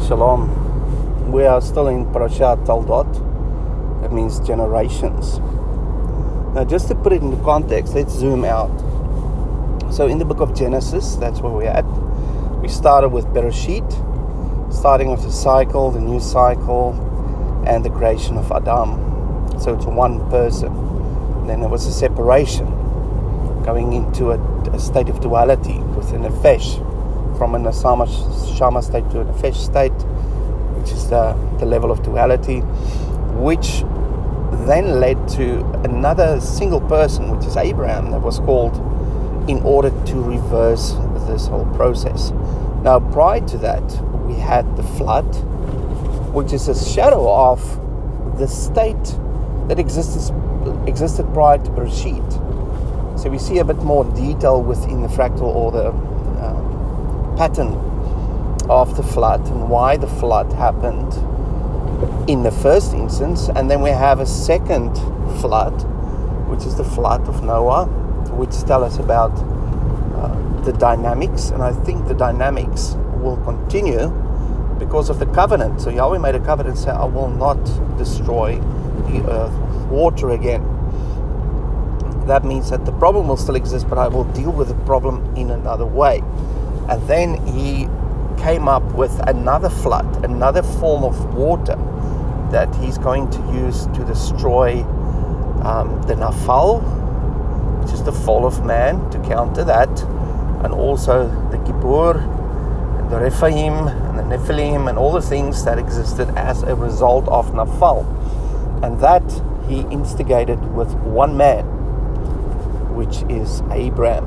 Shalom. We are still in Parashat Toldot. That means generations. Now, just to put it into context, let's zoom out. So in the book of Genesis, that's where we're at. We started with Bereshit, starting with the cycle, the new cycle, and the creation of Adam. So it's one person. And then there was a separation, going into a state of duality with a nefesh, from a Shama state to a nefesh state, which is the level of duality, which then led to another single person, which is Abraham, that was called in order to reverse this whole process. Now, prior to that, we had the flood, which is a shadow of the state that existed prior to Bereshit. So we see a bit more detail within the fractal or the pattern of the flood and why the flood happened in the first instance. And then we have a second flood, which is the flood of Noah, which tells us about the dynamics. And I think the dynamics will continue because of the covenant. So Yahweh made a covenant, say, I will not destroy the earth with water again. That means that the problem will still exist, but I will deal with the problem in another way. And then he came up with another flood, another form of water that he's going to use to destroy the Nafal, which is the fall of man, to counter that, and also the Kippur, and the Rephaim, and the Nephilim, and all the things that existed as a result of Nafal. And that he instigated with one man, which is Abram.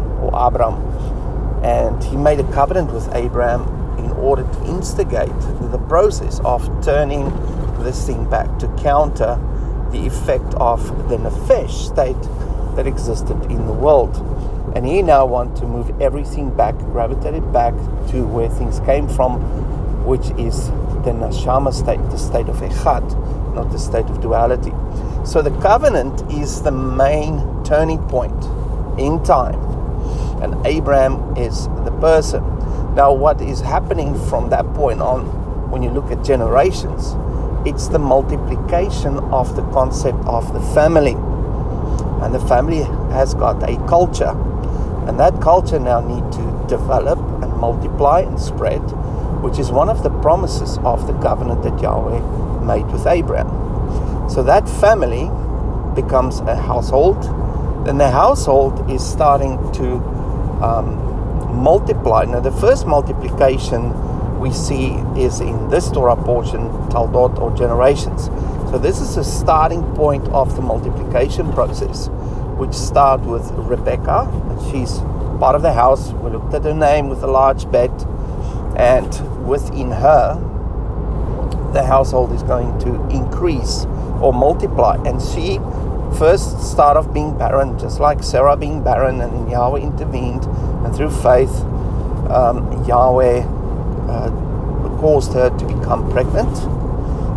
And he made a covenant with Abraham in order to instigate the process of turning this thing back, to counter the effect of the nefesh state that existed in the world. And he now wants to move everything back, gravitate it back to where things came from, which is the neshama state, the state of echad, not the state of duality. So the covenant is the main turning point in time. And Abraham is the person. Now, what is happening from that point on, when you look at generations, it's the multiplication of the concept of the family. And the family has got a culture. And that culture now needs to develop and multiply and spread, which is one of the promises of the covenant that Yahweh made with Abraham. So that family becomes a household. Then the household is starting to multiply. Now, the first multiplication we see is in this Torah portion, Toldot, or generations. So this is a starting point of the multiplication process, which starts with Rebecca. She's part of the house. We looked at her name with a large bed, and within her, the household is going to increase or multiply. And she first start off being barren, just like Sarah being barren, and Yahweh intervened, and through faith Yahweh caused her to become pregnant,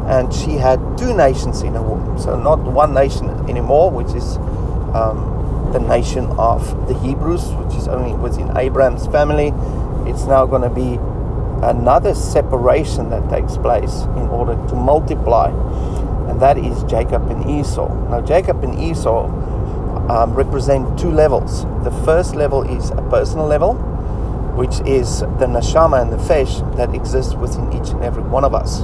and she had two nations in her womb. So not one nation anymore, which is the nation of the Hebrews, which is only within Abraham's family. It's now going to be another separation that takes place in order to multiply, and that is Jacob and Esau. Now, Jacob and Esau represent two levels. The first level is a personal level, which is the neshama and the nefesh that exists within each and every one of us.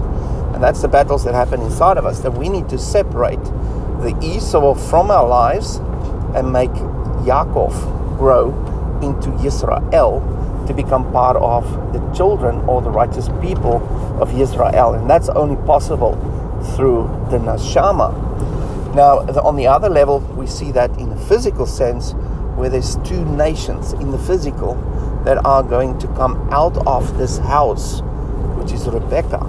And that's the battles that happen inside of us, that we need to separate the Esau from our lives and make Yaakov grow into Yisrael, to become part of the children or the righteous people of Yisrael. And that's only possible through the neshama. Now, on the other level, we see that in a physical sense, where there's two nations in the physical that are going to come out of this house, which is Rebecca.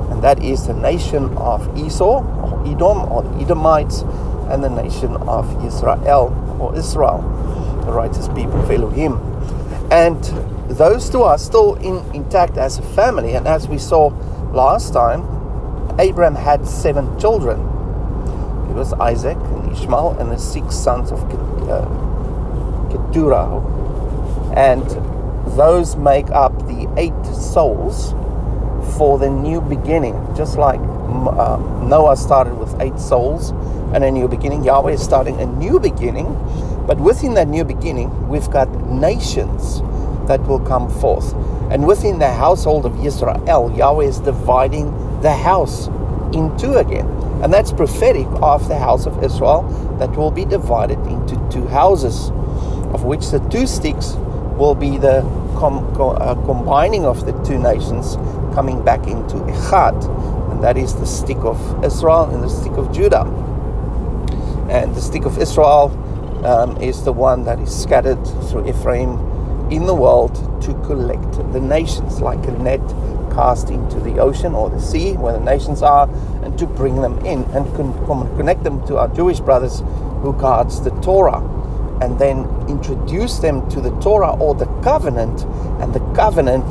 And that is the nation of Esau, or Edom, or the Edomites, and the nation of Israel, or Israel, the righteous people of Elohim. And those two are still intact as a family. And as we saw last time, Abraham had 7 children. It was Isaac and Ishmael and the 6 sons of Keturah. And those make up the 8 souls for the new beginning. Just like Noah started with 8 souls and a new beginning, Yahweh is starting a new beginning. But within that new beginning, we've got nations that will come forth. And within the household of Israel, Yahweh is dividing the house in 2 again. And that's prophetic of the house of Israel that will be divided into 2 houses, of which the 2 sticks will be the combining of the 2 nations coming back into Echad. And that is the stick of Israel and the stick of Judah. And the stick of Israel is the one that is scattered through Ephraim in the world to collect the nations, like a net cast into the ocean or the sea where the nations are, and to bring them in and connect them to our Jewish brothers who guards the Torah, and then introduce them to the Torah or the covenant. And the covenant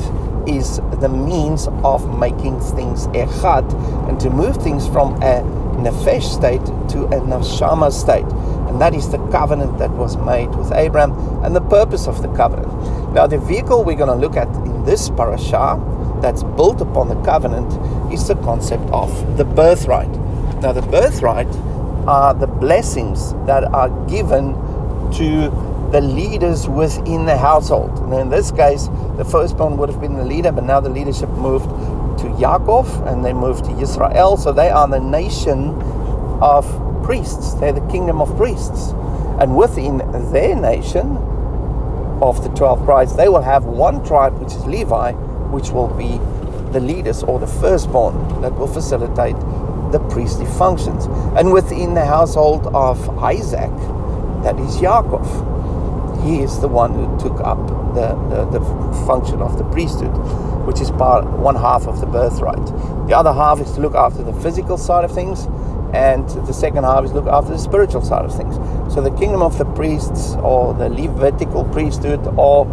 is the means of making things echad, and to move things from a nefesh state to a neshama state. And that is the covenant that was made with Abraham and the purpose of the covenant. Now, the vehicle we're going to look at in this parasha that's built upon the covenant is the concept of the birthright. Now, the birthright are the blessings that are given to the leaders within the household. And in this case, the firstborn would have been the leader, but now the leadership moved to Yaakov and they moved to Israel. So they are the nation of priests. They're the kingdom of priests. And within their nation of the 12 tribes, they will have one tribe, which is Levi, which will be the leaders or the firstborn that will facilitate the priestly functions. And within the household of Isaac, that is Yaakov. He is the one who took up the function of the priesthood, which is one half of the birthright. The other half is to look after the physical side of things, and the second half is look after the spiritual side of things. So the kingdom of the priests, or the Levitical priesthood, or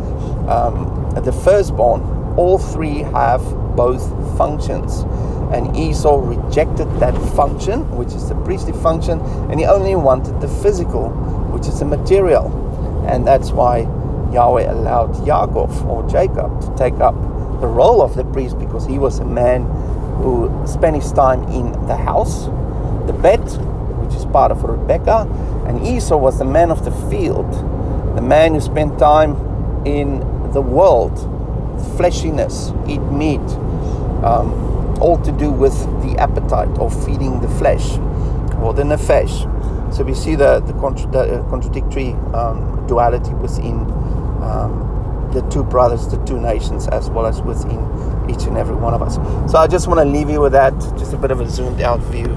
the firstborn, all 3 have both functions. And Esau rejected that function, which is the priestly function, and he only wanted the physical, which is the material. And that's why Yahweh allowed Yaakov, or Jacob, to take up the role of the priest, because he was a man who spent his time in the house, the bed, which is part of Rebekah. And Esau was the man of the field, the man who spent time in the world, fleshiness, eat meat, all to do with the appetite of feeding the flesh, or the nefesh. So we see the contradictory duality within the 2 brothers, the 2 nations, as well as within each and every one of us. So I just want to leave you with that, just a bit of a zoomed out view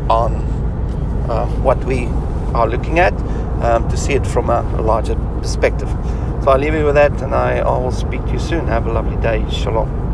on what we are looking at, to see it from a larger perspective. So I'll leave you with that, and I will speak to you soon. Have a lovely day. Shalom.